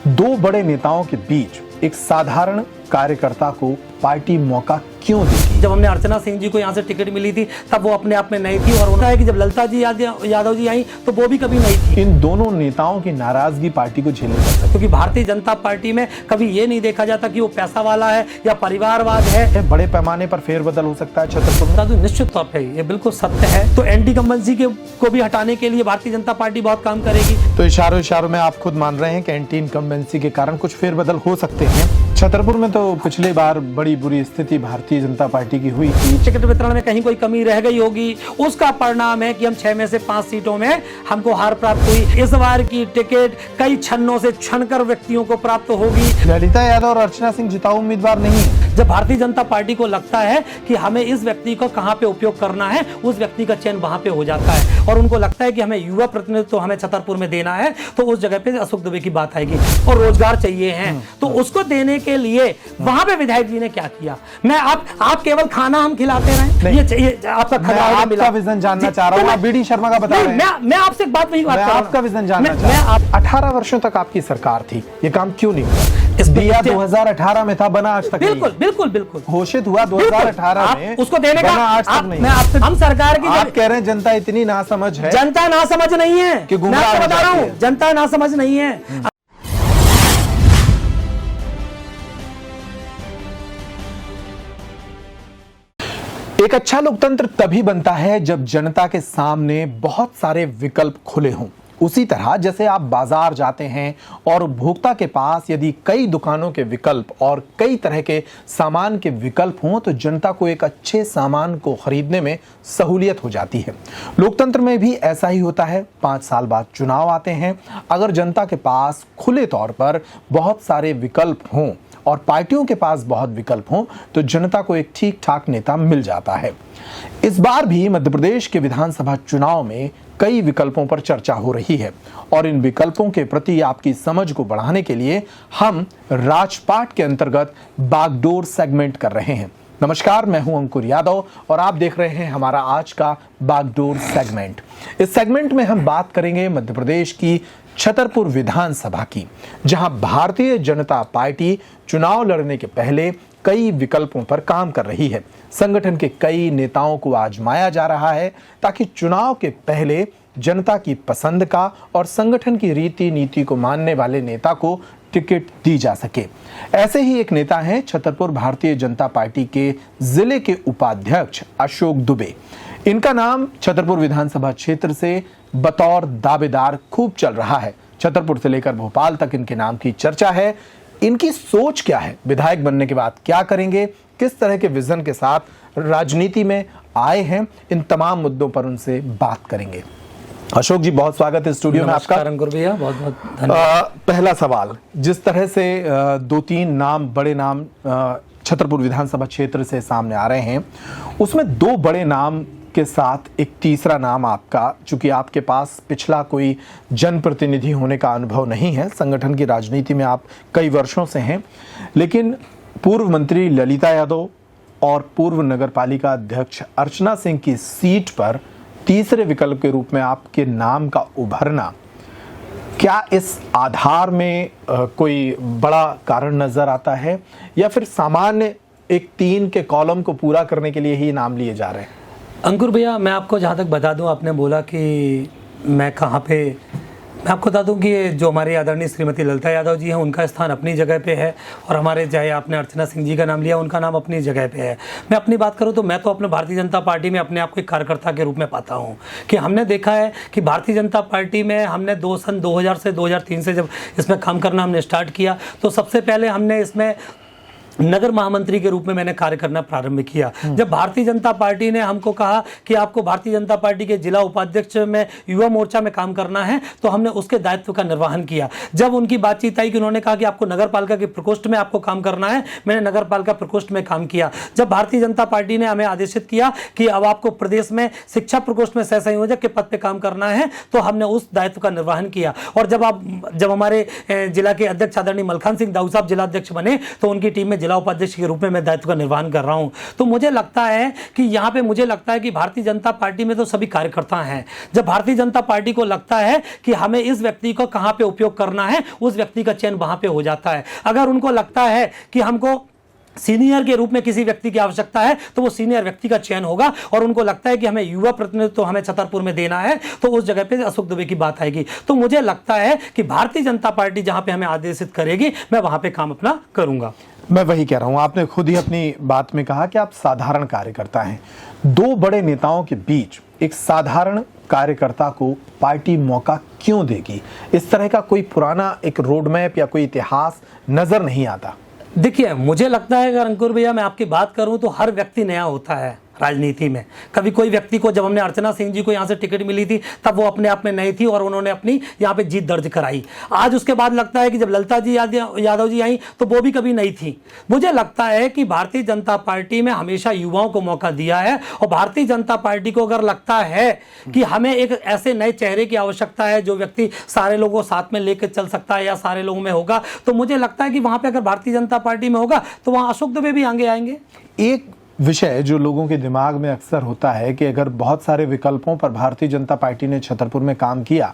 दो बड़े नेताओं के बीच एक साधारण कार्यकर्ता को पार्टी मौका क्यों देती? जब हमने अर्चना सिंह जी को यहाँ से टिकट मिली थी तब वो अपने आप में नई थी, और उन्होंने कि जब ललिता जी यादव जी आई तो वो भी कभी नहीं थी। इन दोनों नेताओं की नाराजगी पार्टी को झेलनी पड़ सकती है, क्योंकि भारतीय जनता पार्टी में कभी ये नहीं देखा जाता कि वो पैसा वाला है या परिवारवाद है। बड़े पैमाने पर फेरबदल हो सकता है छतरपुर में। तो निश्चित तौर पर ये बिल्कुल सत्य है। तो एंटी कम्बेंसी को भी हटाने के लिए भारतीय जनता पार्टी बहुत काम करेगी। तो इशारों में आप खुद मान रहे हैं कि एंटी इनकम्बेंसी के कारण कुछ फेरबदल हो सकते हैं। छतरपुर में तो पिछली बार बड़ी बुरी स्थिति भारतीय जनता पार्टी की हुई थी। टिकट वितरण में कहीं कोई कमी रह गई होगी, उसका परिणाम है कि हम 6 में से 5 सीटों में हमको हार प्राप्त हुई। इस बार की टिकट कई छन्नों से छनकर व्यक्तियों को प्राप्त होगी। ललिता यादव और अर्चना सिंह जिताऊ उम्मीदवार नहीं है। जब भारतीय जनता पार्टी को लगता है कि हमें इस व्यक्ति को कहां पे उपयोग करना है, उस व्यक्ति का चयन वहां पे हो जाता है, और उनको लगता है कि हमें युवा प्रतिनिधित्व हमें छतरपुर में देना है, तो उस जगह पे अशोक दुबे की बात आएगी। और रोजगार चाहिए है, तो उसको देने के लिए वहां पे विधायक जी ने क्या किया? मैं आप केवल खाना हम खिलाते रहे, ये आपका विजन जानना चाह रहा हूँ। आप बीडी शर्मा का बता रहे हैं। मैं आपसे एक बात वही बात कर रहा हूं। आपका विजन जानना चाह रहा हूं। 18 वर्षों तक आपकी सरकार थी, ये काम क्यों नहीं हुआ? दिया 2018 में था, बना आज तक नहीं। बिल्कुल घोषित हुआ 2018 में, उसको देने का आज तक नहीं। मैं आपसे, हम सरकार की, आप कह रहे हैं जनता इतनी नासमझ है। जनता नासमझ नहीं है कि मैं आपको बता रहा हूँ, जनता नासमझ नहीं है। एक अच्छा लोकतंत्र तभी बनता है जब जनता के सामने बहुत सारे विकल्प खुले हों। उसी तरह जैसे आप बाजार जाते हैं और उपभोक्ता के पास यदि कई दुकानों के विकल्प और कई तरह के सामान के विकल्प हों तो जनता को एक अच्छे सामान को खरीदने में सहूलियत हो जाती है। लोकतंत्र में भी ऐसा ही होता है। 5 साल बाद चुनाव आते हैं। अगर जनता के पास खुले तौर पर बहुत सारे विकल्प हों और पार्टियों के पास बहुत विकल्प हों तो जनता को एक ठीक ठाक नेता मिल जाता है। इस बार भी मध्य प्रदेश के विधानसभा चुनाव में कई विकल्पों पर चर्चा हो रही है, और इन विकल्पों के प्रति आपकी समझ को बढ़ाने के लिए हम राजपाट के अंतर्गत बागडोर सेगमेंट कर रहे हैं। नमस्कार, मैं हूं अंकुर यादव और आप देख रहे हैं हमारा आज का बागडोर सेगमेंट। इस सेगमेंट में हम बात करेंगे मध्य प्रदेश की छतरपुर विधानसभा की, जहां भारतीय जनता पार्टी चुनाव लड़ने के पहले कई विकल्पों पर काम कर रही है। संगठन के कई नेताओं को आजमाया जा रहा है ताकि चुनाव के पहले जनता की पसंद का और संगठन की रीति नीति को मानने वाले नेता को टिकट दी जा सके। ऐसे ही एक नेता हैं छतरपुर भारतीय जनता पार्टी के जिले के उपाध्यक्ष अशोक दुबे। इनका नाम छतरपुर विधानसभा क्षेत्र से बतौर दावेदार खूब चल रहा है। छतरपुर से लेकर भोपाल तक इनके नाम की चर्चा है। इनकी सोच क्या है? विधायक बनने के बाद क्या करेंगे? किस तरह के विजन के साथ राजनीति में आए हैं? इन तमाम मुद्दों पर उनसे बात करेंगे। अशोक जी, बहुत स्वागत है स्टूडियो में आपका। अंकुर भैया, बहुत बहुत धन्यवाद। पहला सवाल, जिस तरह से 2-3 नाम, बड़े नाम छतरपुर विधानसभा क्षेत्र से सामने आ रहे हैं, उसमें 2 बड़े नाम के साथ एक तीसरा नाम आपका, चूंकि आपके पास पिछला कोई जनप्रतिनिधि होने का अनुभव नहीं है, संगठन की राजनीति में आप कई वर्षों से हैं, लेकिन पूर्व मंत्री ललिता यादव और पूर्व नगरपालिका अध्यक्ष अर्चना सिंह की सीट पर तीसरे विकल्प के रूप में आपके नाम का उभरना, क्या इस आधार में कोई बड़ा कारण नजर आता है, या फिर सामान्य एक 3 के कॉलम को पूरा करने के लिए ही नाम लिए जा रहे हैं? अंकुर भैया, मैं आपको जहाँ तक बता दूं, आपने बोला कि मैं कहाँ पे, मैं आपको बता दूं कि जो हमारी आदरणीय श्रीमती ललिता यादव जी हैं, उनका स्थान अपनी जगह पे है, और हमारे चाहे आपने अर्चना सिंह जी का नाम लिया, उनका नाम अपनी जगह पे है। मैं अपनी बात करूं तो मैं तो अपने भारतीय जनता पार्टी में अपने आप को एक कार्यकर्ता के रूप में पाता हूं कि हमने देखा है कि भारतीय जनता पार्टी में हमने सन 2000 से 2003 से जब इसमें काम करना हमने स्टार्ट किया, तो सबसे पहले हमने इसमें नगर महामंत्री के रूप में मैंने कार्य करना प्रारंभ किया। जब भारतीय जनता पार्टी ने हमको कहा कि आपको भारतीय जनता पार्टी के जिला उपाध्यक्ष में युवा मोर्चा में काम करना है, तो हमने उसके दायित्व का निर्वहन किया। जब उनकी बातचीत आई कि उन्होंने कहा कि आपको नगरपालिका के प्रकोष्ठ में आपको काम करना है, मैंने नगरपालिका प्रकोष्ठ में काम किया। जब भारतीय जनता पार्टी ने हमें आदेशित किया कि अब आपको प्रदेश में शिक्षा प्रकोष्ठ में सह संयोजक के पद पर काम करना है, तो हमने उस दायित्व का निर्वहन किया। और जब हमारे जिला के अध्यक्ष आदरणीय मलखान सिंह दाऊ साहब जिला अध्यक्ष बने, तो उनकी टीम में जिला जिला उपाध्यक्ष के रूप में मैं दायित्व का निर्वहन कर रहा हूं, तो मुझे लगता है कि यहाँ पे मुझे लगता है कि भारतीय जनता पार्टी में तो सभी कार्यकर्ता हैं। जब भारतीय जनता पार्टी को लगता है कि हमें इस व्यक्ति को कहाँ पे उपयोग करना है, उस व्यक्ति का चयन वहां पे हो जाता है। अगर उनको लगता है कि हमको सीनियर के रूप में किसी व्यक्ति की आवश्यकता है तो वो सीनियर व्यक्ति का चयन होगा, और उनको लगता है कि हमें युवा प्रतिनिधित्व तो हमें छतरपुर में देना है, तो उस जगह पे अशोक दुबे की बात आएगी। तो मुझे लगता है कि भारतीय जनता पार्टी जहां पे हमें आदेशित करेगी, मैं वहां पे काम अपना करूंगा। मैं वही कह रहा हूं, आपने खुद ही अपनी बात में कहा कि आप साधारण कार्यकर्ता हैं। दो बड़े नेताओं के बीच एक साधारण कार्यकर्ता को पार्टी मौका क्यों देगी? इस तरह का कोई पुराना एक रोड मैप या कोई इतिहास नजर नहीं आता। देखिए, मुझे लगता है अगर अंकुर भैया मैं आपकी बात करूं तो हर व्यक्ति नया होता है राजनीति में। कभी कोई व्यक्ति को, जब हमने अर्चना सिंह जी को यहाँ से टिकट मिली थी तब वो अपने आप में नई थी और उन्होंने अपनी यहाँ पे जीत दर्ज कराई। आज उसके बाद लगता है कि जब ललिता जी यादव जी आई तो वो भी कभी नहीं थी। मुझे लगता है कि भारतीय जनता पार्टी में हमेशा युवाओं को मौका दिया है, और भारतीय जनता पार्टी को अगर लगता है कि हमें एक ऐसे नए चेहरे की आवश्यकता है जो व्यक्ति सारे लोगों को साथ में लेकर चल सकता है या सारे लोगों में होगा, तो मुझे लगता है कि वहां पर अगर भारतीय जनता पार्टी में होगा तो वहां अशोक दुबे भी आगे आएंगे। एक विषय जो लोगों के दिमाग में अक्सर होता है कि अगर बहुत सारे विकल्पों पर भारतीय जनता पार्टी ने छतरपुर में काम किया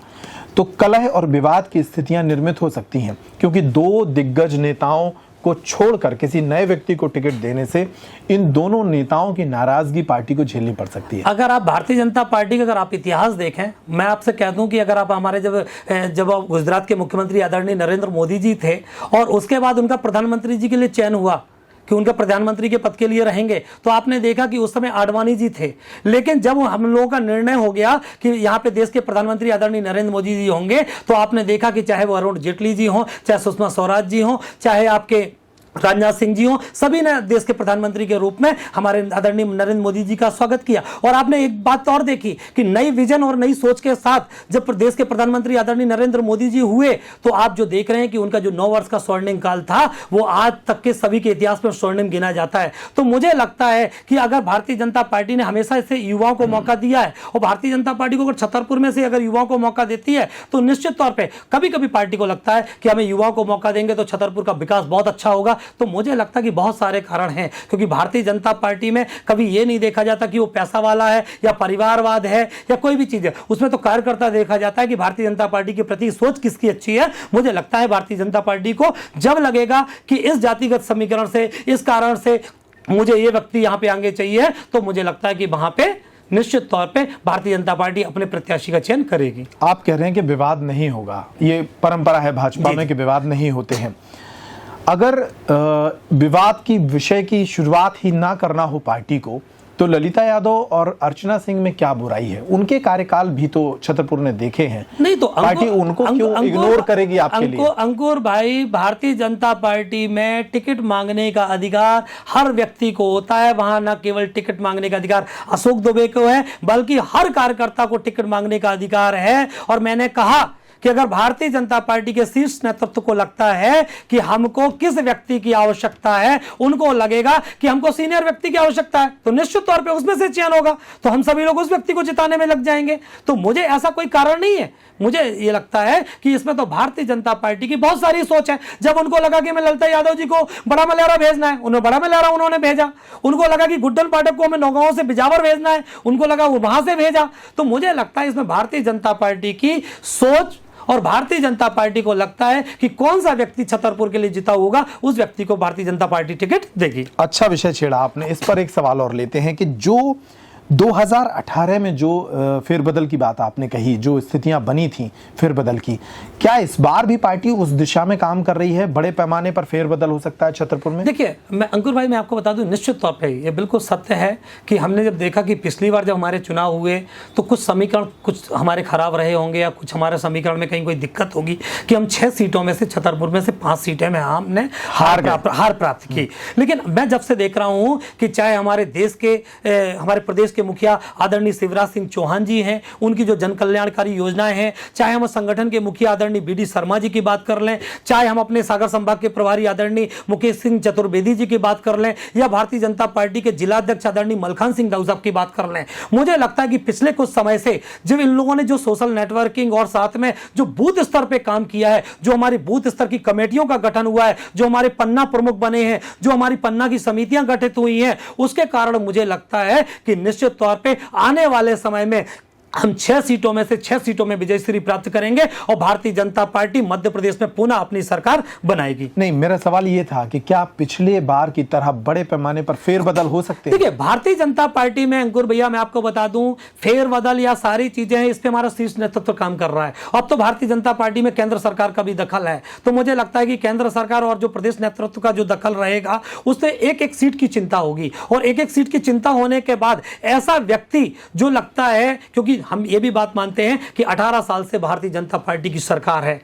तो कलह और विवाद की स्थितियां निर्मित हो सकती हैं, क्योंकि दो दिग्गज नेताओं को छोड़कर किसी नए व्यक्ति को टिकट देने से इन दोनों नेताओं की नाराजगी पार्टी को झेलनी पड़ सकती है। अगर आप भारतीय जनता पार्टी का अगर आप इतिहास देखें, मैं आपसे कह दूं कि अगर आप हमारे जब गुजरात के मुख्यमंत्री आदरणीय नरेंद्र मोदी जी थे और उसके बाद उनका प्रधानमंत्री जी के लिए चयन हुआ कि उनका प्रधानमंत्री के पद के लिए रहेंगे, तो आपने देखा कि उस समय आडवाणी जी थे। लेकिन जब हम लोगों का निर्णय हो गया कि यहाँ पे देश के प्रधानमंत्री आदरणीय नरेंद्र मोदी जी होंगे, तो आपने देखा कि चाहे वो अरुण जेटली जी हों, चाहे सुषमा स्वराज जी हों, चाहे आपके राजनाथ सिंह जी हो, सभी ने देश के प्रधानमंत्री के रूप में हमारे आदरणीय नरेंद्र मोदी जी का स्वागत किया। और आपने एक बात और देखी कि नई विजन और नई सोच के साथ जब देश के प्रधानमंत्री आदरणीय नरेंद्र मोदी जी हुए, तो आप जो देख रहे हैं कि उनका जो 9 वर्ष का स्वर्णिम काल था वो आज तक के सभी के इतिहास में स्वर्णिम गिना जाता है। तो मुझे लगता है कि अगर भारतीय जनता पार्टी ने हमेशा इसे युवाओं को मौका दिया है, और भारतीय जनता पार्टी को अगर छतरपुर में से अगर युवाओं को मौका देती है, तो निश्चित तौर पर कभी कभी पार्टी को लगता है कि हमें युवाओं को मौका देंगे तो छतरपुर का विकास बहुत अच्छा होगा। तो मुझे लगता है कि बहुत सारे कारण हैं, क्योंकि भारतीय जनता पार्टी में कभी यह नहीं देखा जाता कि वो पैसा वाला है या परिवारवाद है या कोई भी चीज है, उसमें तो कार्यकर्ता देखा जाता है कि भारतीय जनता पार्टी के प्रति सोच किसकी अच्छी है। मुझे लगता है भारतीय जनता पार्टी को जब लगेगा कि इस जातिगत समीकरण से, इस कारण से मुझे ये व्यक्ति यहां पे आगे चाहिए, तो मुझे लगता है कि वहां पे निश्चित तौर पे भारतीय जनता पार्टी अपने प्रत्याशी का चयन करेगी। आप कह रहे हैं कि विवाद नहीं होगा, ये परंपरा है भाजपा में कि विवाद नहीं होते हैं। अगर विवाद की विषय की शुरुआत ही ना करना हो पार्टी को, तो ललिता यादव और अर्चना सिंह में क्या बुराई है? उनके कार्यकाल भी तो छतरपुर ने देखे हैं। नहीं तो पार्टी उनको क्यों इग्नोर करेगी आपके लिए? अंकुर भाई, भारतीय जनता पार्टी में टिकट मांगने का अधिकार हर व्यक्ति को होता है। वहां न केवल टिकट मांगने का अधिकार अशोक दुबे को है, बल्कि हर कार्यकर्ता को टिकट मांगने का अधिकार है। और मैंने कहा कि अगर भारतीय जनता पार्टी के शीर्ष नेतृत्व को लगता है कि हमको किस व्यक्ति की आवश्यकता है, उनको लगेगा कि हमको सीनियर व्यक्ति की आवश्यकता है, तो निश्चित तौर पे उसमें से चयन होगा, तो हम सभी लोग उस व्यक्ति को जिताने में लग जाएंगे। तो मुझे ऐसा कोई कारण नहीं है। मुझे ये लगता है कि इसमें तो भारतीय जनता पार्टी की बहुत सारी सोच है। जब उनको लगा कि मैं ललिता यादव जी को बड़ा मलयारा भेजना है, उन्हें बड़ा मलयारा उन्होंने भेजा। उनको लगा कि गुड्डन पाठक को हमें नौगांव से बिजावर भेजना है, उनको लगा वो वहां से भेजा। तो मुझे लगता है इसमें भारतीय जनता पार्टी की सोच, और भारतीय जनता पार्टी को लगता है कि कौन सा व्यक्ति छतरपुर के लिए जीता होगा, उस व्यक्ति को भारतीय जनता पार्टी टिकट देगी। अच्छा विषय छेड़ा आपने। इस पर एक सवाल और लेते हैं कि जो 2018 में जो फेरबदल की बात आपने कही, जो स्थितियां बनी थी फेरबदल की, क्या इस बार भी पार्टी उस दिशा में काम कर रही है? बड़े पैमाने पर फेरबदल हो सकता है छतरपुर में? देखिए, मैं अंकुर भाई मैं आपको बता दूं, निश्चित तौर पे ये बिल्कुल सत्य है कि हमने जब देखा कि पिछली बार जब हमारे चुनाव हुए तो कुछ समीकरण कुछ हमारे खराब रहे होंगे, या कुछ हमारे समीकरण में कहीं कोई दिक्कत होगी कि हम 6 सीटों में से छतरपुर में से 5 सीटें में हमने हार प्राप्त की। लेकिन मैं जब से देख रहा हूँ कि चाहे हमारे देश के हमारे प्रदेश के मुखिया आदरणीय शिवराज सिंह चौहान जी हैं, उनकी जो जन कल्याणकारी योजनाएं हैं, चाहे हम संगठन के मुखिया आदरणीय BD शर्मा जी की बात कर लें, चाहे हम अपने सागर संभाग के प्रभारी आदरणीय मुकेश सिंह चतुर्वेदी जी की बात कर लें, या भारतीय जनता पार्टी के जिला अध्यक्ष आदरणीय मलखान सिंह दाऊ साहब की बात कर लें, मुझे लगता है कि पिछले कुछ समय से जब इन लोगों ने जो सोशल नेटवर्किंग और साथ में जो बूथ स्तर पे काम किया है, जो हमारी बूथ स्तर की कमेटियों का गठन हुआ है, जो हमारे पन्ना प्रमुख बने हैं, जो हमारी पन्ना की समितियां गठित हुई हैं, उसके कारण मुझे लगता है कि निश्चित तौर पे आने वाले समय में हम 6 सीटों में से 6 सीटों में विजयश्री प्राप्त करेंगे और भारतीय जनता पार्टी मध्य प्रदेश में पुनः अपनी सरकार बनाएगी। नहीं, मेरा सवाल ये था कि क्या पिछले बार की तरह बड़े पैमाने पर फेरबदल हो सकते हैं? देखिए, भारतीय जनता पार्टी में अंकुर भैया मैं आपको बता दूं, फेरबदल या सारी चीजें हैं, इस पे हमारा शीर्ष नेतृत्व काम कर रहा है। अब तो भारतीय जनता पार्टी में केंद्र सरकार का भी दखल है, तो मुझे लगता है कि केंद्र सरकार और जो प्रदेश नेतृत्व का जो दखल रहेगा, उससे एक एक सीट की चिंता होगी, और एक एक सीट की चिंता होने के बाद ऐसा व्यक्ति जो लगता है, क्योंकि हम ये भी बात मानते हैं कि 18 साल से भारतीय जनता पार्टी की सरकार है,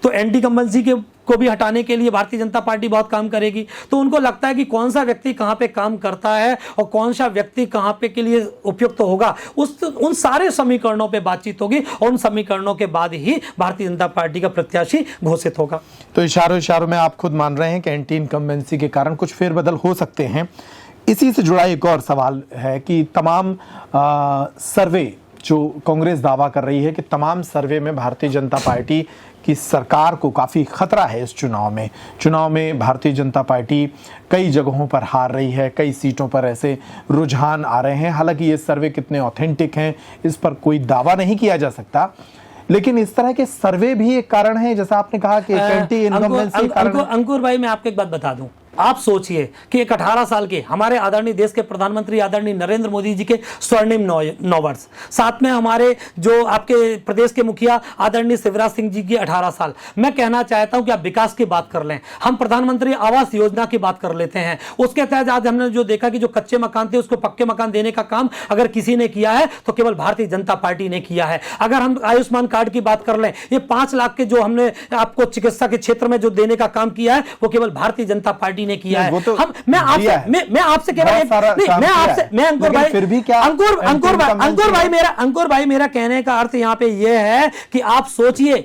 तो एंटी इनकम्बेंसी को भी हटाने के लिए भारतीय जनता पार्टी बहुत काम करेगी। तो उनको लगता है कि कौन सा व्यक्ति कहां पे काम करता है और कौन सा व्यक्ति कहां पे के लिए उपयुक्त होगा, उन सारे समीकरणों पे बातचीत होगी, और उन समीकरणों के बाद ही भारतीय जनता पार्टी का प्रत्याशी घोषित होगा। तो इशारों में आप खुद मान रहे हैं कि एंटी इनकम्बेंसी के कारण कुछ फेरबदल हो सकते हैं। इसी से जुड़ा एक और सवाल है कि तमाम सर्वे जो कांग्रेस दावा कर रही है कि तमाम सर्वे में भारतीय जनता पार्टी की सरकार को काफ़ी खतरा है। इस चुनाव में भारतीय जनता पार्टी कई जगहों पर हार रही है, कई सीटों पर ऐसे रुझान आ रहे हैं। हालांकि ये सर्वे कितने ऑथेंटिक हैं इस पर कोई दावा नहीं किया जा सकता, लेकिन इस तरह के सर्वे भी एक कारण है, जैसा आपने कहा कि एंटी इनकम्बेंसी कारण। अंकुर भाई, मैं आपको एक बात बता दूं, आप सोचिए कि एक 18 साल के हमारे आदरणीय देश के प्रधानमंत्री आदरणीय नरेंद्र मोदी जी के स्वर्णिम 9 वर्ष, साथ में हमारे जो आपके प्रदेश के मुखिया आदरणीय शिवराज सिंह जी की 18 साल। मैं कहना चाहता हूं कि आप विकास की बात कर लें, हम प्रधानमंत्री आवास योजना की बात कर लेते हैं, उसके तहत आज हमने जो देखा कि जो कच्चे मकान थे उसको पक्के मकान देने का काम अगर किसी ने किया है तो केवल भारतीय जनता पार्टी ने किया है। अगर हम आयुष्मान कार्ड की बात कर लें, ये 5 लाख के जो हमने आपको चिकित्सा के क्षेत्र में जो देने का काम किया है वो केवल भारतीय जनता पार्टी ने किया है। तो हम मैं आपसे केवल अंकुर भाई मेरा कहने का अर्थ यहां पे ये है कि आप सोचिए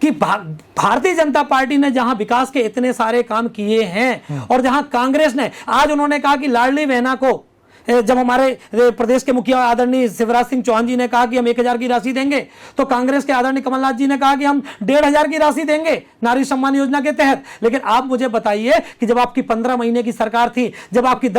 कि भारतीय जनता पार्टी ने जहां विकास के इतने सारे काम किए हैं और जहां कांग्रेस ने आज उन्होंने कहा कि लाडली बहना को, जब हमारे प्रदेश के मुखिया आदरणीय शिवराज सिंह चौहान जी ने कहा कि हम 1000 की राशि देंगे, तो कांग्रेस के आदरणीय कमलनाथ जी ने कहा कि हम 1500 की राशि देंगे नारी सम्मान योजना के तहत। लेकिन आप मुझे बताइए कि जब आपकी 15 महीने की सरकार थी, जब आपकी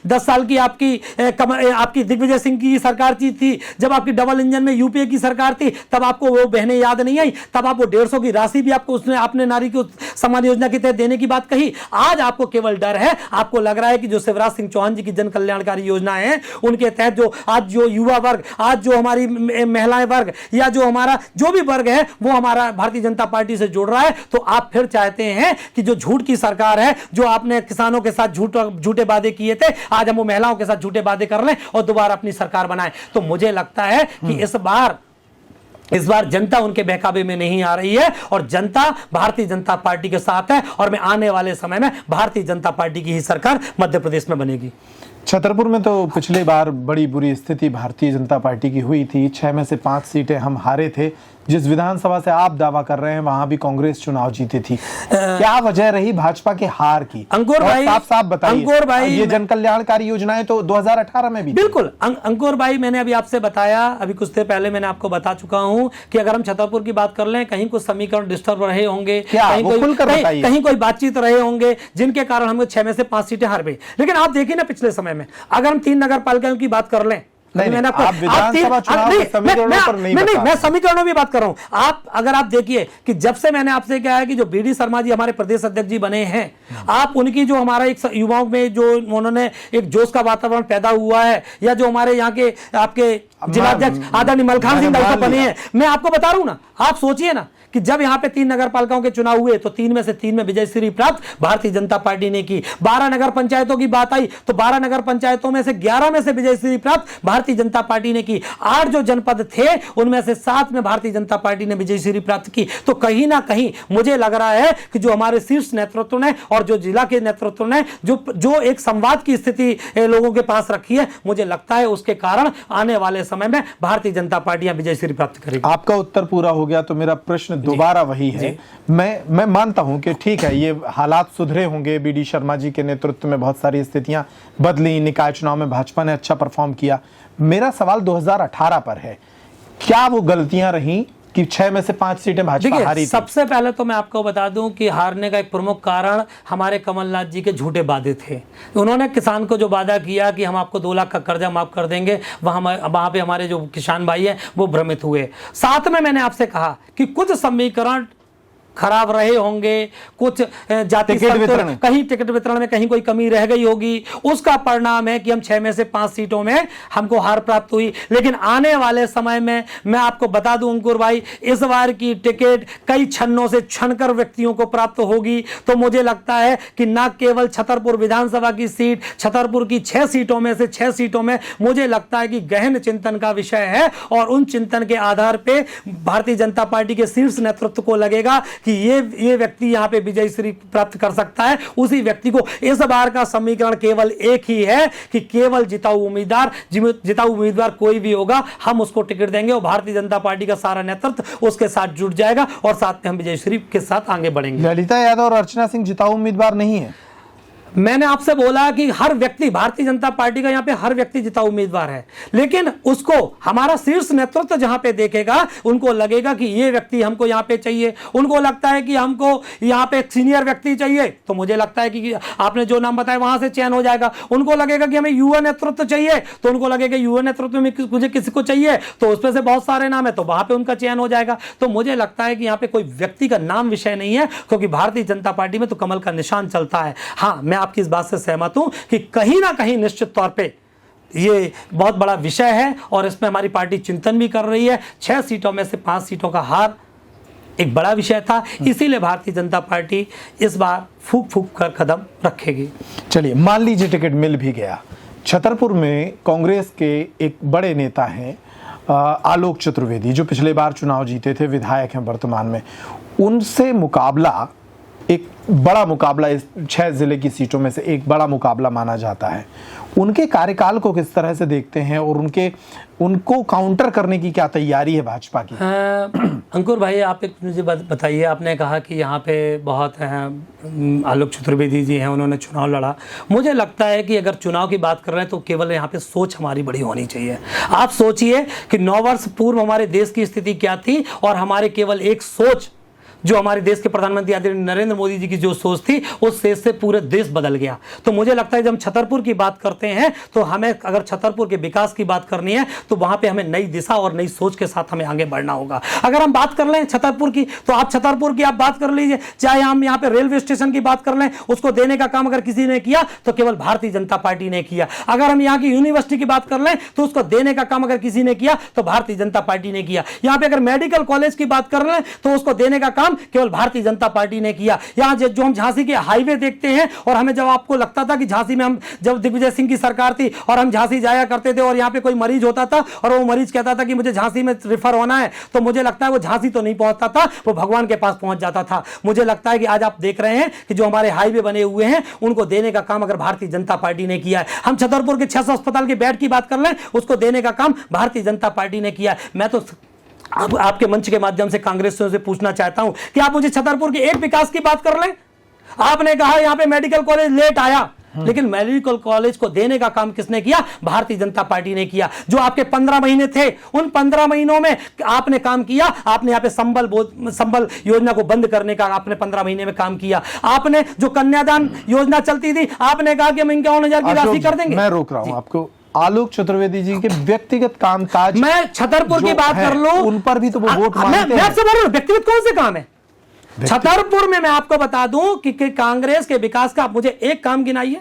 10 साल की आपकी दिग्विजय सिंह की सरकार थी, जब आपकी डबल इंजन में यूपीए की सरकार थी, तब आपको वो बहनें याद नहीं आई? तब आप वो 150 की राशि भी आपने नारी को सम्मान योजना के तहत देने की बात कही। आज आपको केवल डर है, आपको लग रहा है कि जो शिवराज सिंह चौहान जी की जन कल्याणकारी योजनाएं हैं उनके तहत जो आज जो युवा वर्ग, आज जो हमारी महिलाएं वर्ग या जो हमारा जो भी वर्ग है वो हमारा भारतीय जनता पार्टी से जुड़ रहा है, तो आप फिर चाहते हैं कि जो झूठ की सरकार है, जो आपने किसानों के साथ झूठे वादे किए थे, आज हम वो महिलाओं के साथ झूठे वादे कर लें और दोबारा अपनी सरकार बनाएं। तो मुझे लगता है कि इस बार जनता उनके बहकावे में नहीं आ रही है और जनता भारतीय जनता पार्टी के साथ है, और मैं आने वाले समय में भारतीय जनता पार्टी की ही सरकार मध्य प्रदेश में बनेगी। छतरपुर में तो पिछली बार बड़ी बुरी स्थिति भारतीय जनता पार्टी की हुई थी, 6 में से 5 सीटें हम हारे थे। जिस विधानसभा से आप दावा कर रहे हैं वहां भी कांग्रेस चुनाव जीती थी, क्या वजह रही भाजपा के हार की? अंकुर भाई, साफ बताइए। अंकुर भाई, ये जन कल्याणकारी योजनाएं तो 2018 में भी बिल्कुल अंकुर भाई, मैंने अभी आपसे बताया, अभी कुछ देर पहले मैंने आपको बता चुका हूं कि अगर हम छतरपुर की बात कर लें, कहीं कुछ समीकरण डिस्टर्ब रहे होंगे, कहीं कोई बातचीत रहे होंगे जिनके कारण हम 6 में से 5 सीटें हार गई। लेकिन आप देखिए ना पिछले समय में, अगर हम 3 नगर पालिकाओं की बात कर लें, मैं समीकरणों की बात कर रहा हूं। अगर आप देखिए कि जब से मैंने आपसे कहा है कि जो BD शर्मा जी हमारे प्रदेश अध्यक्ष जी बने हैं, आप उनकी जो हमारा एक युवाओं में जो उन्होंने एक जोश का वातावरण पैदा हुआ है, या जो हमारे यहाँ के आपके जिलाध्यक्ष आदरणीय मलखान सिंह डाइका बने हैं। मैं आपको बता रहा हूं ना, आप सोचिए ना कि जब यहां पे 3 नगर पालिकाओं के चुनाव हुए तो 3 में से 3 में विजयश्री प्राप्त भारतीय जनता पार्टी ने की। 12 नगर पंचायतों की बात आई तो 12 नगर पंचायतों में से 11 में से विजयश्री प्राप्त भारतीय जनता पार्टी ने की। 8 जो जनपद थे उनमें से 7 में भारतीय जनता पार्टी ने विजयश्री प्राप्त की। तो कहीं ना कहीं मुझे लग रहा है कि जो हमारे शीर्ष नेतृत्व ने और जो जिला के नेतृत्व ने जो एक संवाद की स्थिति लोगों के पास रखी है, मुझे लगता है उसके कारण आने वाले समय में भारतीय जनता पार्टी विजयश्री प्राप्त करेगी। आपका उत्तर पूरा हो गया तो मेरा प्रश्न दोबारा वही है। मैं मानता हूं कि ठीक है, ये हालात सुधरे होंगे, बीडी शर्मा जी के नेतृत्व में बहुत सारी स्थितियां बदली, निकाय चुनाव में भाजपा ने अच्छा परफॉर्म किया। मेरा सवाल 2018 पर है, क्या वो गलतियां रहीं कि 6 में से 5 सीटें भाजपा हारी थी? सबसे पहले तो मैं आपको बता दूं कि हारने का एक प्रमुख कारण हमारे कमलनाथ जी के झूठे वादे थे। उन्होंने किसान को जो वादा किया कि हम आपको 2 लाख का कर्जा माफ कर देंगे, वहां पे हमारे जो किसान भाई हैं वो भ्रमित हुए। साथ में मैंने आपसे कहा कि कुछ समीकरण खराब रहे होंगे, कुछ जाति कहीं टिकट वितरण में कहीं कोई कमी रह गई होगी, उसका परिणाम है कि हम 6 में से 5 सीटों में हमको हार प्राप्त हुई। लेकिन आने वाले समय में मैं आपको बता दूं अंकुर भाई, इस बार की टिकट कई छन्नों से छनकर व्यक्तियों को प्राप्त होगी। तो मुझे लगता है कि न केवल छतरपुर विधानसभा की सीट, छतरपुर की 6 सीटों में से 6 सीटों में मुझे लगता है कि गहन चिंतन का विषय है और उन चिंतन के आधार पर भारतीय जनता पार्टी के शीर्ष नेतृत्व को लगेगा कि ये व्यक्ति यहां पे विजयश्री प्राप्त कर सकता है। उसी व्यक्ति को इस बार का समीकरण केवल एक ही है कि केवल जिताऊ उम्मीदवार कोई भी होगा, हम उसको टिकट देंगे और भारतीय जनता पार्टी का सारा नेतृत्व उसके साथ जुट जाएगा और साथ में हम विजयश्री के साथ आगे बढ़ेंगे। ललिता यादव और अर्चना सिंह जिताऊ उम्मीदवार नहीं है। मैंने आपसे बोला कि हर व्यक्ति, भारतीय जनता पार्टी का यहां पे हर व्यक्ति जिता उम्मीदवार है, लेकिन उसको हमारा शीर्ष नेतृत्व जहां पे देखेगा उनको लगेगा कि ये व्यक्ति हमको यहां पे चाहिए। उनको लगता है कि हमको यहां पे एक सीनियर व्यक्ति चाहिए, तो मुझे लगता है कि आपने जो नाम बताया वहां से चयन हो जाएगा। उनको लगेगा कि हमें युवा नेतृत्व चाहिए, तो उनको लगेगा युवा नेतृत्व में मुझे किसी को चाहिए, तो उसमें से बहुत सारे नाम है, तो वहां पर उनका चयन हो जाएगा। तो मुझे लगता है कि यहाँ पे कोई व्यक्ति का नाम विषय नहीं है, क्योंकि भारतीय जनता पार्टी में तो कमल का निशान चलता है। हाँ, मैं आपकी इस बात से सहमत हूं कि कहीं ना कहीं निश्चित तौर पे ये बहुत बड़ा विषय है और इसमें हमारी पार्टी चिंतन भी कर रही है। 6 सीटों में से 5 सीटों का हार एक बड़ा विषय था, इसीलिए भारतीय जनता पार्टी इस बार फूंक फूंक कर कदम रखेगी। चलिए, मान लीजिए टिकट मिल भी गया, छतरपुर में कांग्रेस के एक बड़े नेता हैं आलोक चतुर्वेदी, जो पिछले बार चुनाव जीते थे, विधायक हैं वर्तमान में, उनसे मुकाबला, एक बड़ा मुकाबला, इस 6 जिले की सीटों में से एक बड़ा मुकाबला माना जाता है। उनके कार्यकाल को किस तरह से देखते हैं और उनको काउंटर करने की क्या तैयारी है भाजपा की? अंकुर भाई, आप एक मुझे बताइए, आपने कहा कि यहाँ पे बहुत आलोक चतुर्वेदी जी हैं, उन्होंने चुनाव लड़ा। मुझे लगता है कि अगर चुनाव की बात कर रहे हैं तो केवल यहाँ पे सोच हमारी बड़ी होनी चाहिए। आप सोचिए कि 9 वर्ष पूर्व हमारे देश की स्थिति क्या थी और हमारे केवल एक सोच, जो हमारे देश के प्रधानमंत्री आदरणीय नरेंद्र मोदी जी की जो सोच थी, उस सोच से पूरे देश बदल गया। तो मुझे लगता है जब हम छतरपुर की बात करते हैं तो हमें अगर छतरपुर के विकास की बात करनी है तो वहां पे हमें नई दिशा और नई सोच के साथ हमें आगे बढ़ना होगा। अगर हम बात कर लें छतरपुर की, तो आप छतरपुर की आप बात कर लीजिए, चाहे हम यहाँ पे रेलवे स्टेशन की बात कर लें, उसको देने का काम अगर किसी ने किया तो केवल भारतीय जनता पार्टी ने किया। अगर हम यहाँ की यूनिवर्सिटी की बात कर लें तो उसको देने का काम अगर किसी ने किया तो भारतीय जनता पार्टी ने किया। यहाँ पे अगर मेडिकल कॉलेज की बात कर लें तो उसको देने का काम केवल भारतीय जनता पार्टी ने किया। यहाँ जो हम झांसी के हाईवे देखते हैं, और हमें जब आपको लगता था कि झांसी में, हम जब दिग्विजय सिंह की सरकार थी और हम झांसी जाया करते थे और यहाँ पे कोई मरीज होता था और वो मरीज कहता था कि मुझे झांसी में रिफर होना है, तो मुझे लगता है वो झांसी तो नहीं पहुंचता था, वो भगवान के पास पहुंच जाता था। मुझे लगता है कि आज आप देख रहे हैं कि जो हमारे हाईवे बने हुए हैं उनको देने का काम अगर भारतीय जनता पार्टी ने किया है। हम छतरपुर के 600 अस्पताल के बेड की बात कर लें, उसको देने का काम भारतीय जनता पार्टी ने किया है। मैं तो अब आपके मंच के माध्यम से कांग्रेसियों से पूछना चाहता हूं कि आप मुझे छतरपुर के एक विकास की बात कर लें। आपने कहा यहां पे मेडिकल कॉलेज लेट आया, लेकिन मेडिकल कॉलेज को देने का काम किसने किया? भारतीय जनता पार्टी ने किया। जो आपके 15 महीने थे, उन 15 महीनों में आपने काम किया। आपने यहाँ पे संबल योजना को बंद करने का आपने 15 महीने में काम किया। आपने जो कन्यादान योजना चलती थी, आपने कहा कि हम 51,000 की राशि कर देंगे। मैं रोक रहा हूं आपको। आलोक चतुर्वेदी जी के व्यक्तिगत कामकाज, मैं छतरपुर की बात कर लूं, उन पर भी तो वो वोट मांगते हैं। मैं आपसे बोल रहा हूं, व्यक्तिगत कौन से काम है छतरपुर में? मैं आपको बता दूं कि कांग्रेस के विकास का आप मुझे एक काम गिनाइए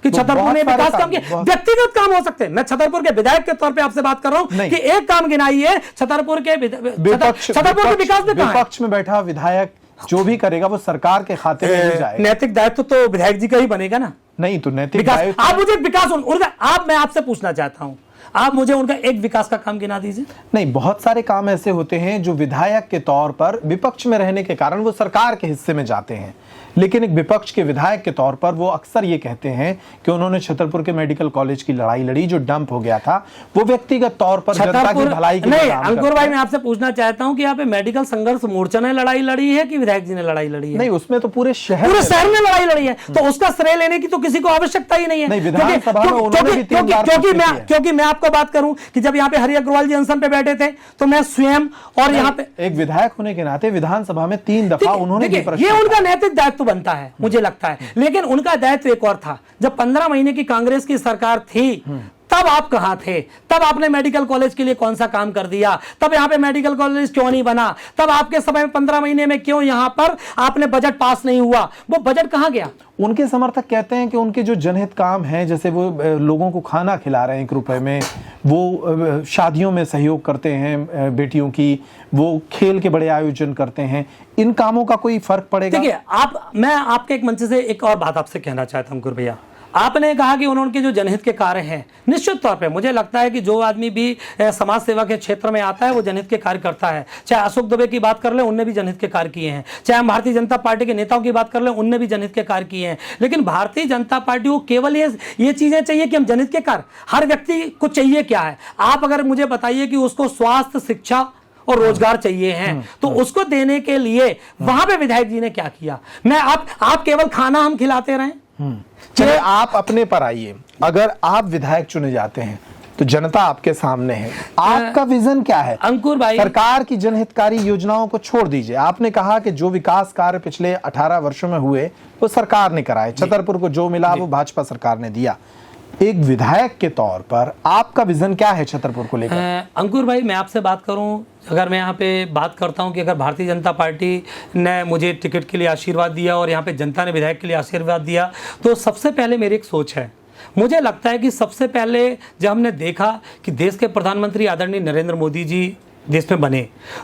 कि तो छतरपुर बहुत में सारे विकास काम- काम किए, बहुत- व्यक्तिगत काम हो सकते हैं। मैं छतरपुर के विधायक के तौर पे आपसे बात कर रहा हूं नहीं। कि एक काम गिनाइए छतरपुर के छतरपुर के विकास में कहां है? विपक्ष में बैठा विधायक जो भी करेगा वो सरकार के खाते में ही जाएगा। नैतिक दायित्व तो विधायक जी का ही बनेगा ना। नहीं तो नैतिक विकास, दायित्व- आप मुझे विकास उनका, आप, मैं आपसे पूछना चाहता हूं, आप मुझे उनका एक विकास का काम गिना दीजिए। नहीं, बहुत सारे काम ऐसे होते हैं जो विधायक के तौर पर विपक्ष में रहने के कारण वो सरकार के हिस्से में जाते हैं, लेकिन एक विपक्ष के विधायक के तौर पर वो अक्सर ये कहते हैं कि उन्होंने छतरपुर के मेडिकल कॉलेज की लड़ाई लड़ी, जो डंप हो गया था, वो व्यक्तिगत तौर पर जनता की भलाई के लिए नहीं, काम अंकुर करते भाई हैं। मैं आपसे पूछना चाहता हूं कि यहाँ पे मेडिकल संघर्ष मोर्चा ने लड़ाई लड़ी है कि विधायक जी ने लड़ाई लड़ी है? नहीं, उसमें तो पूरे शहर ने लड़ाई लड़ी है, तो उसका श्रेय लेने की तो किसी को आवश्यकता ही नहीं है। नहीं, विधानसभा में उन्होंने भी 3 बार क्योंकि मैं आपको बात करूं कि जब यहाँ पे हरि अग्रवाल जी अनशन पे बैठे थे तो मैं स्वयं और यहाँ पे एक विधायक होने के नाते विधानसभा में 3 दफा उन्होंने भी देखिए, प्रश्न ये उनका नैतिक दायित्व बनता है मुझे लगता है, लेकिन उनका दायित्व एक और था। जब 15 महीने की कांग्रेस की सरकार थी तब आप कहां थे? तब आपने मेडिकल कॉलेज के लिए कौन सा काम कर दिया? तब यहां पे मेडिकल कॉलेज क्यों नहीं बना? तब आपके समय में 15 महीने में क्यों यहां पर आपने बजट पास नहीं हुआ? वो बजट कहां गया? उनके समर्थक कहते हैं कि उनके जो जनहित काम हैं, जैसे वो लोगों को खाना खिला रहे हैं 1 रुपए में, वो शादियों में सहयोग करते हैं बेटियों की, वो खेल के बड़े आयोजन करते हैं, इन कामों का कोई फर्क पड़ेगा? देखिए, मैं आपके एक मंच से एक और बात आपसे कहना चाहता हूं अंकुर भैया। आपने कहा कि उनके जो जनहित के कार्य हैं, निश्चित तौर पे मुझे लगता है कि जो आदमी भी समाज सेवा के क्षेत्र में आता है वो जनहित के कार्य करता है। चाहे अशोक दुबे की बात कर ले, उनने भी जनहित के कार्य किए हैं। चाहे हम भारतीय जनता पार्टी के नेताओं की बात कर ले, उनने भी जनहित के कार्य किए हैं। लेकिन भारतीय जनता पार्टी को केवल ये चीजें चाहिए कि हम जनहित के कार्य, हर व्यक्ति को चाहिए क्या है? आप अगर मुझे बताइए कि उसको स्वास्थ्य, शिक्षा और रोजगार चाहिए हैं, तो उसको देने के लिए वहां पे विधायक जी ने क्या किया? आप केवल खाना हम खिलाते रहे? चलिए, आप अपने पर आइए। अगर आप विधायक चुने जाते हैं तो जनता आपके सामने है, आपका विजन क्या है? अंकुर भाई, सरकार की जनहितकारी योजनाओं को छोड़ दीजिए। आपने कहा कि जो विकास कार्य पिछले 18 वर्षों में हुए वो सरकार ने कराए, छतरपुर को जो मिला वो भाजपा सरकार ने दिया। एक विधायक के तौर पर आपका विजन क्या है छतरपुर को लेकर? अंकुर भाई, मैं आपसे बात करूं, अगर मैं यहाँ पे बात करता हूं कि अगर भारतीय जनता पार्टी ने मुझे टिकट के लिए आशीर्वाद दिया और यहाँ पे जनता ने विधायक के लिए आशीर्वाद दिया, तो सबसे पहले मेरी एक सोच है। मुझे लगता है कि सबसे पहले जब हमने देखा कि देश के प्रधानमंत्री आदरणीय नरेंद्र मोदी जी देश में बने,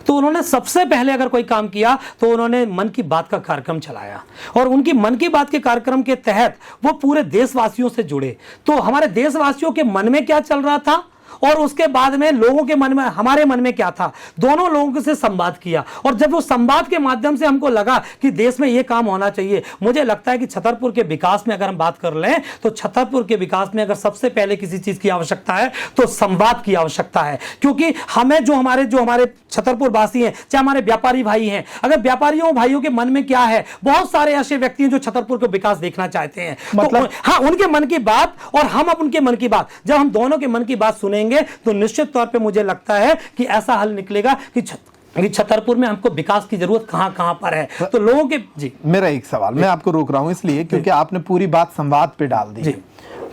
तो उन्होंने सबसे पहले अगर कोई काम किया तो उन्होंने मन की बात का कार्यक्रम चलाया, और उनकी मन की बात के कार्यक्रम के तहत वो पूरे देशवासियों से जुड़े। तो हमारे देशवासियों के मन में क्या चल रहा था और उसके बाद में लोगों के मन में, हमारे मन में क्या था, दोनों लोगों से संवाद किया। और जब वो संवाद के माध्यम से हमको लगा कि देश में ये काम होना चाहिए, मुझे लगता है कि छतरपुर के विकास में अगर हम बात कर लें तो छतरपुर के विकास में अगर सबसे पहले किसी चीज की आवश्यकता है तो संवाद की आवश्यकता है। क्योंकि हमें जो हमारे छतरपुर वासी हैं, चाहे हमारे व्यापारी भाई हैं, अगर व्यापारियों भाइयों के मन में क्या है, बहुत सारे ऐसे व्यक्ति हैं जो छतरपुर को विकास देखना चाहते हैं। मतलब हाँ, उनके मन की बात और हम उनके मन की बात, जब हम दोनों के मन की बात सुनेंगे तो निश्चित तौर पे मुझे लगता है कि ऐसा हल निकलेगा कि छतरपुर में हमको विकास की जरूरत कहां कहां पर है। तो लोगों के जी, मेरा एक सवाल, मैं आपको रोक रहा हूं इसलिए क्योंकि आपने पूरी बात संवाद पे डाल दी।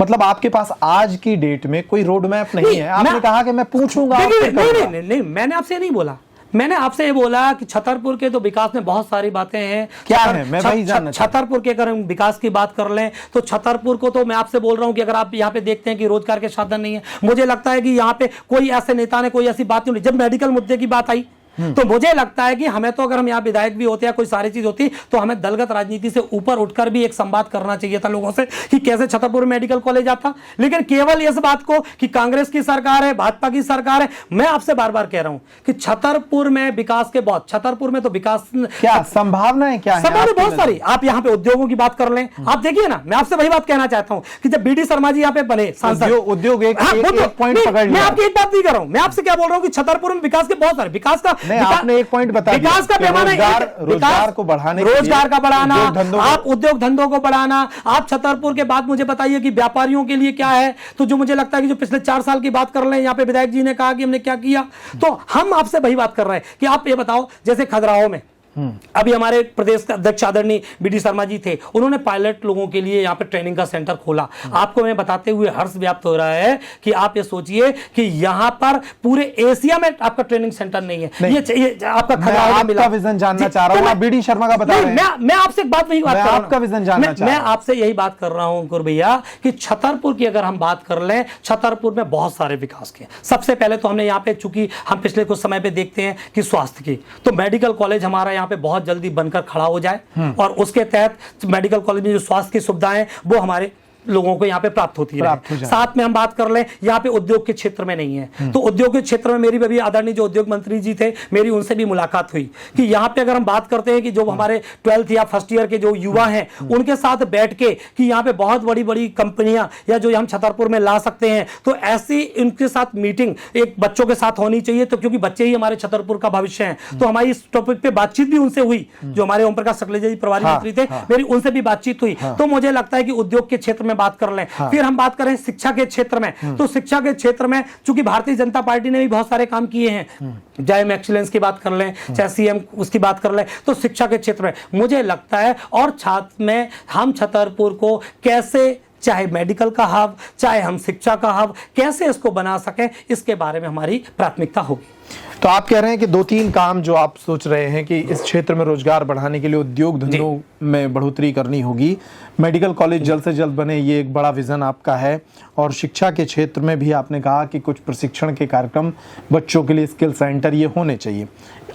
मतलब आपके पास आज की डेट में कोई रोड मैप नहीं है। आपने कहा कि मैं पूछूंगा। नहीं, मैंने आपसे नहीं बोला। मैंने आपसे ये बोला कि छतरपुर के तो विकास में बहुत सारी बातें हैं। क्या है? मैं वही जानना चाहता हूं। छतरपुर के अगर हम विकास की बात कर लें तो छतरपुर को तो मैं आपसे बोल रहा हूं कि अगर आप यहाँ पे देखते हैं कि रोजगार के साधन नहीं है, मुझे लगता है कि यहाँ पे कोई ऐसे नेता ने कोई ऐसी बात नहीं। जब मेडिकल मुद्दे की बात आई तो मुझे लगता है कि हमें तो, अगर हम यहाँ विधायक भी होते हैं, कोई सारी चीज होती, तो हमें दलगत राजनीति से ऊपर उठकर भी एक संवाद करना चाहिए था लोगों से कि कैसे छतरपुर मेडिकल कॉलेज आता। लेकिन केवल इस बात को कि कांग्रेस की सरकार है, भाजपा की सरकार है, मैं आपसे बार बार कह रहा हूं कि छतरपुर में विकास के बहुत, छतरपुर में तो विकास क्या संभावनाएं क्या है? संभावना बहुत सारी। आप यहाँ पे उद्योगों की बात कर लें, आप देखिए ना, मैं आपसे वही बात कहना चाहता हूं कि जब बीडी शर्मा जी यहाँ पे बने सांसद, उद्योग एक पॉइंट पकड़ लिया। मैं आपकी एक बात नहीं कर रहा हूं, मैं आपसे क्या बोल रहा हूं कि छतरपुर में विकास के बहुत सारे, विकास का आपने एक पॉइंट बता दिया, विकास का पैमाना, रोजगार को बढ़ाने, रोजगार का बढ़ाना, आप उद्योग धंधों को बढ़ाना। आप छतरपुर के बाद मुझे बताइए कि व्यापारियों के लिए क्या है। तो जो मुझे लगता है कि जो पिछले 4 साल की बात कर रहे हैं, यहाँ पे विधायक जी ने कहा कि हमने क्या किया, तो हम आपसे वही बात कर रहे हैं कि आप ये बताओ, जैसे खजुराहो में अभी हमारे प्रदेश के अध्यक्ष आदरणीय BD शर्मा जी थे, उन्होंने पायलट लोगों के लिए यहाँ पे ट्रेनिंग का सेंटर खोला। आपको मैं बताते हुए हर्ष व्याप्त हो रहा है कि आप ये सोचिए कि यहाँ पर पूरे एशिया में आपका ट्रेनिंग सेंटर नहीं है। ये आपका खजाना मिला। आपका विजन जानना चाह रहा हूँ, आप BD शर्मा का बता रहे हैं। मैं आपसे एक बात, वही बात कर रहा हूं, आपका विजन जानना चाह रहा हूं। मैं आपसे यही बात कर रहा हूं अंकुर भैया कि छतरपुर की अगर हम बात कर लें, छतरपुर में बहुत सारे विकास किए। सबसे पहले तो हमने यहाँ पे, चूंकि हम पिछले कुछ समय पे देखते हैं कि स्वास्थ्य की, तो मेडिकल कॉलेज हमारा यहाँ पे बहुत जल्दी बनकर खड़ा हो जाए और उसके तहत मेडिकल कॉलेज में जो स्वास्थ्य की सुविधाएं वो हमारे लोगों को यहाँ पे प्राप्त होती है। साथ में हम बात कर लें, यहाँ पे उद्योग के क्षेत्र में नहीं है, तो उद्योग के क्षेत्र में मेरी भी आदरणीय जो उद्योग मंत्री जी थे, मेरी उनसे भी मुलाकात हुई कि यहाँ पे अगर हम बात करते हैं कि जो हमारे 12th या फर्स्ट ईयर के जो युवा हैं, उनके साथ बैठ के कि यहाँ पे बहुत बड़ी बड़ी कंपनियां या जो हम छतरपुर में ला सकते हैं, तो ऐसी उनके साथ मीटिंग एक बच्चों के साथ होनी चाहिए। तो क्योंकि बच्चे ही हमारे छतरपुर का भविष्य है, तो हमारी इस टॉपिक पे बातचीत भी उनसे हुई। जो हमारे ओम प्रकाश सकलेजा जी प्रभारी मंत्री थे, मेरी उनसे भी बातचीत हुई। तो मुझे लगता है कि उद्योग के क्षेत्र में बात कर लें। फिर हम बात करें शिक्षा के क्षेत्र में, तो शिक्षा के क्षेत्र में चूंकि भारतीय जनता पार्टी ने भी बहुत सारे काम किए हैं, चाहे एक्सीलेंस की बात कर लें, चाहे CM उसकी बात कर लें, तो शिक्षा के क्षेत्र में मुझे लगता है और छात्र में हम छतरपुर को कैसे, चाहे मेडिकल का हब, चाहे हम शिक्षा का हब, कैसे इसको बना सकें, इसके बारे में हमारी प्राथमिकता होगी। तो आप कह रहे हैं कि 2-3 काम जो आप सोच रहे हैं कि इस क्षेत्र में रोजगार बढ़ाने के लिए उद्योग धंधों में बढ़ोतरी करनी होगी, मेडिकल कॉलेज जल्द से जल्द बने, ये एक बड़ा विजन आपका है। और शिक्षा के क्षेत्र में भी आपने कहा कि कुछ प्रशिक्षण के कार्यक्रम बच्चों के लिए, स्किल सेंटर ये होने चाहिए।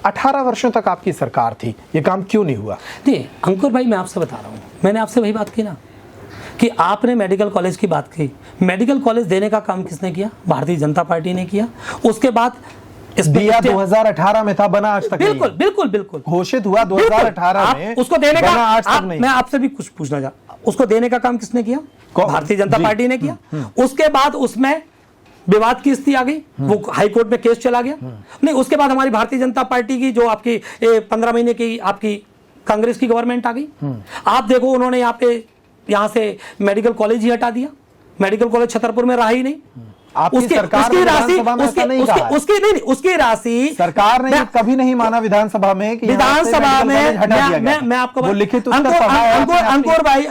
18 वर्षों तक आपकी सरकार थी, ये काम क्यों नहीं हुआ? नहीं अंकुर भाई, मैं आपसे बता रहा हूँ, मैंने आपसे वही बात की ना कि आपने मेडिकल कॉलेज की बात की। मेडिकल कॉलेज देने का काम किसने किया? भारतीय जनता पार्टी ने किया। उसके बाद दिया 2018 में था, बना आज तक बिल्कुल नहीं। बिल्कुल बिल्कुल घोषित हुआ 2018 में, उसको देने का आज तक नहीं। मैं आपसे भी कुछ पूछना चाहता, उसको देने का काम किसने किया? भारतीय जनता पार्टी ने किया। उसके बाद उसमें विवाद की स्थिति आ गई, वो हाई कोर्ट में केस चला गया। नहीं, उसके बाद हमारी भारतीय जनता पार्टी की जो आपकी 15 महीने की आपकी कांग्रेस की गवर्नमेंट आ गई। आप देखो, उन्होंने यहाँ से मेडिकल कॉलेज ही हटा दिया। मेडिकल कॉलेज छतरपुर में रहा ही नहीं। उसकी राशि सरकार ने कभी नहीं माना विधानसभा में कि विधानसभा में मैं आपको लिखित अंकुर भाई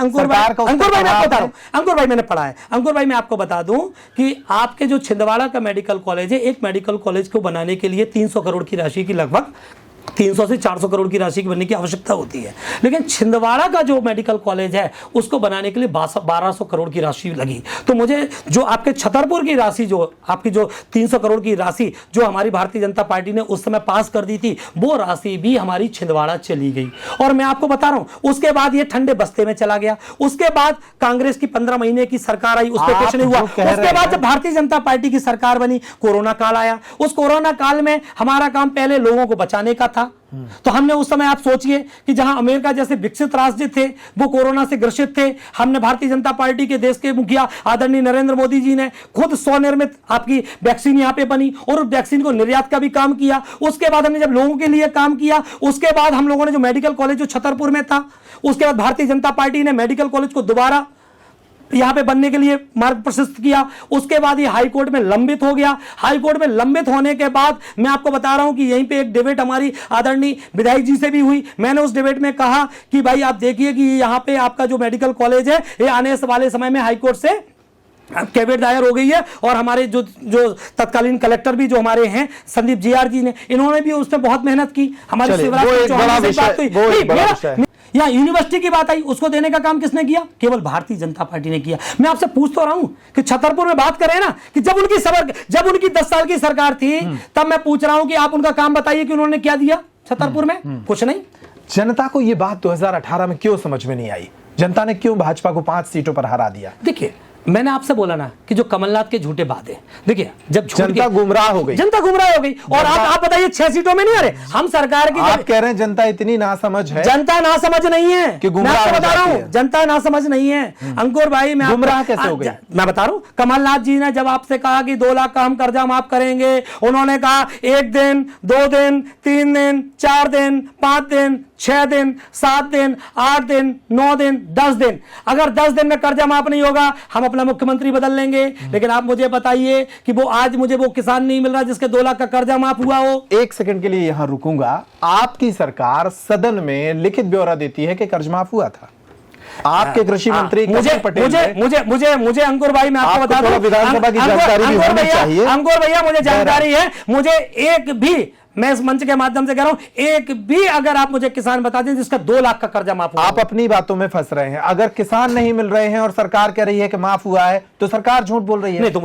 मैंने पढ़ा है। अंकुर भाई, मैं आपको बता दूं कि आपके जो छिंदवाड़ा का मेडिकल कॉलेज है, एक मेडिकल कॉलेज को बनाने के लिए 300 करोड़ की राशि की, लगभग 300 से 400 करोड़ की राशि की बनने की आवश्यकता होती है। लेकिन छिंदवाड़ा का जो मेडिकल कॉलेज है, उसको बनाने के लिए 1200 करोड़ की राशि लगी। तो मुझे जो आपके छतरपुर की राशि, जो आपकी जो 300 करोड़ की राशि जो हमारी भारतीय जनता पार्टी ने उस समय पास कर दी थी, वो राशि भी हमारी छिंदवाड़ा चली गई। और मैं आपको बता रहा हूं, उसके बाद ये ठंडे बस्ते में चला गया। उसके बाद कांग्रेस की 15 महीने की सरकार आई, उस पर कुछ नहीं हुआ। उसके बाद जब भारतीय जनता पार्टी की सरकार बनी, कोरोना काल आया। उस कोरोना काल में हमारा काम पहले लोगों को बचाने का था। तो हमने उस समय, आप सोचिए कि जहां अमेरिका जैसे विकसित राष्ट्र थे वो कोरोना से ग्रसित थे, हमने भारतीय जनता पार्टी के देश के मुखिया आदरणीय नरेंद्र मोदी जी ने खुद स्वनिर्मित आपकी वैक्सीन यहां पे बनी और उस वैक्सीन को निर्यात का भी काम किया। उसके बाद हमने जब लोगों के लिए काम किया, उसके बाद हम लोगों ने जो मेडिकल कॉलेज जो छतरपुर में था, उसके बाद भारतीय जनता पार्टी ने मेडिकल कॉलेज को दोबारा यहां पे बनने के लिए मार्ग प्रशस्त किया। उसके बाद ये हाई कोर्ट में लंबित हो गया। हाई कोर्ट में लंबित होने के बाद मैं आपको बता रहा हूं कि यहीं पे एक डिबेट हमारी आदरणीय विधायक जी से भी हुई। मैंने उस डिबेट में कहा कि भाई आप देखिए कि यहां पे आपका जो मेडिकल कॉलेज है, ये आने वाले समय में हाई कोर्ट से कैवियट दायर हो गई है। और हमारे जो तत्कालीन कलेक्टर भी जो हमारे हैं संदीप जीआर जी ने, इन्होंने भी उसमें बहुत मेहनत की। हमारे शिवराज चौहान से बात हुई। यहाँ यूनिवर्सिटी की बात आई, उसको देने का काम किसने किया? केवल भारतीय जनता पार्टी ने किया। मैं आपसे पूछ तो रहा हूं कि छतरपुर में बात करें ना कि जब उनकी 10 साल की सरकार थी, तब मैं पूछ रहा हूं कि आप उनका काम बताइए कि उन्होंने क्या दिया छतरपुर में? कुछ नहीं। जनता को यह बात 2018 में क्यों समझ में नहीं आई? जनता ने क्यों भाजपा को 5 सीटों पर हरा दिया? देखिए, मैंने आपसे बोला ना कि जो कमलनाथ के झूठे वादे, देखिए जब जनता गुमराह हो गई, और आप बताइए 6 सीटों में नहीं आ रहे। हम सरकार की, आप कह रहे हैं जनता इतनी नासमझ है। जनता नासमझ नहीं है कि गुमराह हो बता रहा हूं, जनता नासमझ नहीं है। अंकुर भाई, मैं गुमराह कैसे हो गए? मैं बता रहा हूं, कमलनाथ जी ने जब आपसे कहा कि 2 लाख का हम कर्जा माफ करेंगे, उन्होंने कहा 1 दिन, 2 दिन, 3 दिन, 4 दिन, 5 दिन, 6 दिन, 7 दिन, 8 दिन, 9 दिन, 10 दिन, अगर 10 दिन में कर्जा माफ नहीं होगा हम अपना मुख्यमंत्री बदल लेंगे। लेकिन आप मुझे बताइए कि वो आज मुझे वो किसान नहीं मिल रहा जिसके 2 लाख का कर्जा माफ हुआ हो। एक सेकंड के लिए यहां रुकूंगा। आपकी सरकार सदन में लिखित ब्यौरा देती है कि कर्ज माफ हुआ था। आपके कृषि मंत्री मुझे पटेल मुझे अंकुर भाई, मैं आपको बता दूं, विधानसभा की जानकारी भी होनी चाहिए। अंकुर भैया मुझे जानकारी है, मुझे एक भी, मैं इस मंच के माध्यम से कह रहा हूं, एक भी अगर आप मुझे किसान बता दें जिसका 2 लाख का कर्जा माफ हुआ। आप अपनी बातों में फंस रहे हैं। अगर किसान नहीं मिल रहे हैं और सरकार कह रही है कि माफ हुआ है तो सरकार झूठ बोल रही है। नहीं तो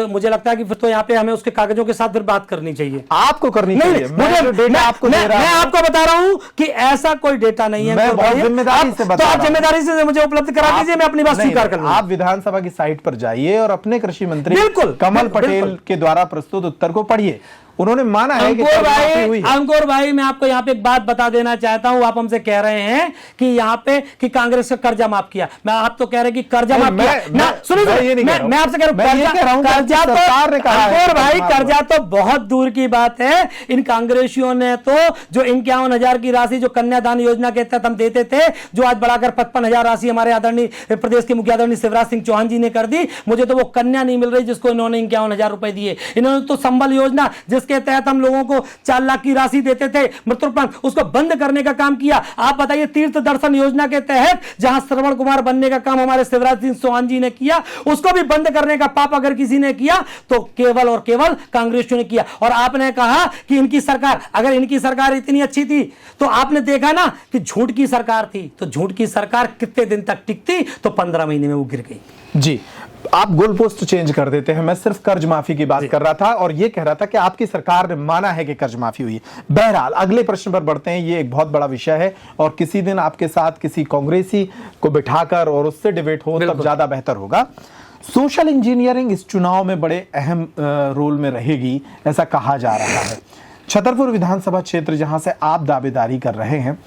मुझे लगता है कि फिर तो यहाँ पे हमें उसके कागजों के साथ फिर बात करनी चाहिए। आपको करनी चाहिए। मैं आपको बता रहा हूं कि ऐसा कोई डेटा नहीं है। मैं बहुत जिम्मेदारी से बता रहा हूं। तो आप जिम्मेदारी से मुझे उपलब्ध करा दीजिए, मैं अपनी बात स्वीकार कर लूंगा। आप विधानसभा की साइट पर जाइए और अपने कृषि मंत्री बिल्कुल कमल पटेल के द्वारा प्रस्तुत उत्तर को पढ़िए। उन्होंने माना है कि अंकुर भाई मैं आपको यहाँ पे एक बात बता देना चाहता हूं। आप हमसे कह रहे हैं कि यहाँ पे कि कांग्रेस का कर्जा माफ किया, मैं आप तो कह रहे हैं कि कर्जा माफ किया ना। सुनिए मैं आपसे कह रहा हूं कर्जा तो, अंकुर भाई कर्जा तो बहुत दूर की बात है। इन कांग्रेसियों ने तो जो 51,000 की राशि जो कन्यादान योजना के तहत हम देते थे, जो आज बढ़ाकर 55,000 राशि हमारे आदरणीय प्रदेश के मुख्य आदरणीय शिवराज सिंह चौहान जी ने कर दी, मुझे तो वो कन्या नहीं मिल रही जिसको इन्होंने 51,000 रुपए दिए। इन्होंने तो संबल योजना जिसके तहत हम लोगों को 4 लाख की राशि देते थे मृत्युपण, उसको बंद करने का काम किया। आप बताइए तीर्थ दर्शन योजना के तहत जहां श्रवण कुमार बनने का काम हमारे शिवराज सिंह चौहान जी ने किया, उसको भी बंद करने का पाप अगर किसी ने किया तो केवल और केवल कांग्रेसियों ने किया। और आपने कहा कि इनकी सरकार, अगर इनकी सरकार इतनी अच्छी थी तो आपने देखा ना कि झूठ की सरकार थी, तो झूठ की सरकार कितने दिन तक टिकती, तो 15 महीने में वो गिर गई। जी, आप गोल पोस्ट चेंज कर देते हैं। मैं सिर्फ कर्ज माफी की बात कर रहा था और यह कह रहा था कि आपकी सरकार ने माना है कि कर्ज माफी हुई। बहरहाल अगले प्रश्न पर बढ़ते हैं। ये एक बहुत बड़ा विषय है और किसी दिन आपके साथ किसी कांग्रेसी को बिठाकर और उससे डिबेट हो तब ज्यादा बेहतर होगा। सोशल इंजीनियरिंग इस चुनाव में बड़े अहम रोल में रहेगी ऐसा कहा जा रहा है। छतरपुर विधानसभा क्षेत्र जहां से आप दावेदारी कर रहे हैं,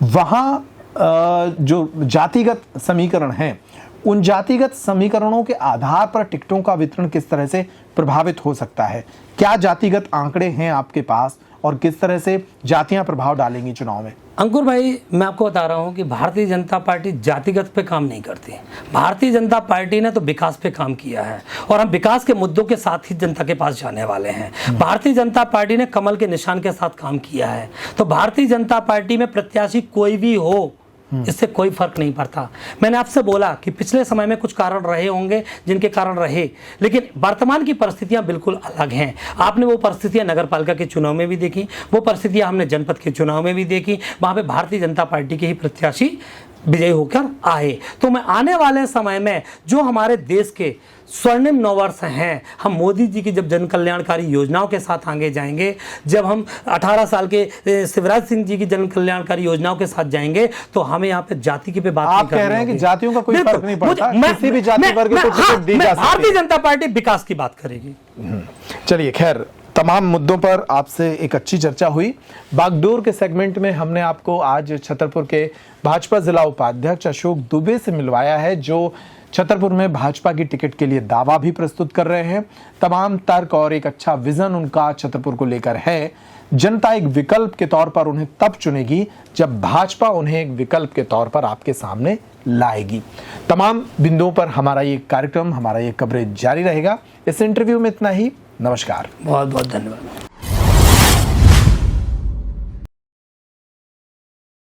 वहां जो जातिगत समीकरण हैं, उन जातिगत समीकरणों के आधार पर टिकटों का वितरण किस तरह से प्रभावित हो सकता है? क्या जातिगत आंकड़े हैं आपके पास और किस तरह से जातियां प्रभाव डालेंगी चुनाव में? अंकुर भाई मैं आपको बता रहा हूं कि भारतीय जनता पार्टी जातिगत पे काम नहीं करती। भारतीय जनता पार्टी ने तो विकास पे काम किया है और हम विकास के मुद्दों के साथ ही जनता के पास जाने वाले हैं। भारतीय जनता पार्टी ने कमल के निशान के साथ काम किया है। तो भारतीय जनता पार्टी में प्रत्याशी कोई भी हो, इससे कोई फर्क नहीं पड़ता। मैंने आपसे बोला कि पिछले समय में कुछ कारण रहे होंगे जिनके कारण रहे, लेकिन वर्तमान की परिस्थितियां बिल्कुल अलग हैं। आपने वो परिस्थितियां नगर पालिका के चुनाव में भी देखी, वो परिस्थितियां हमने जनपद के चुनाव में भी देखी। वहां पे भारतीय जनता पार्टी के ही प्रत्याशी विजयी होकर आए। तो मैं आने वाले समय में जो हमारे देश के स्वर्णिम नववर्ष हैं, हम मोदी जी की जब जन कल्याणकारी योजनाओं के साथ आगे जाएंगे, जब हम 18 साल के शिवराज सिंह जी की जन कल्याणकारी योजनाओं के साथ जाएंगे, तो हमें यहाँ पे जाति की पे बात आप कह रहे हैं कि जातियों का कोई फर्क नहीं पड़ता, किसी भी जाति वर्ग को टिकट दी जा सकती है। भारतीय जनता पार्टी विकास की बात करेगी। चलिए, खैर तमाम मुद्दों पर आपसे एक अच्छी चर्चा हुई। बागडोर के सेगमेंट में हमने आपको आज छतरपुर के भाजपा जिला उपाध्यक्ष अशोक दुबे से मिलवाया है, जो छतरपुर में भाजपा की टिकट के लिए दावा भी प्रस्तुत कर रहे हैं। तमाम तर्क और एक अच्छा विजन उनका छतरपुर को लेकर है। जनता एक विकल्प के तौर पर उन्हें तब चुनेगी जब भाजपा उन्हें एक विकल्प के तौर पर आपके सामने लाएगी। तमाम बिंदुओं पर हमारा ये कार्यक्रम, हमारा ये कवरेज जारी रहेगा। इस इंटरव्यू में इतना ही। नमस्कार। बहुत बहुत धन्यवाद।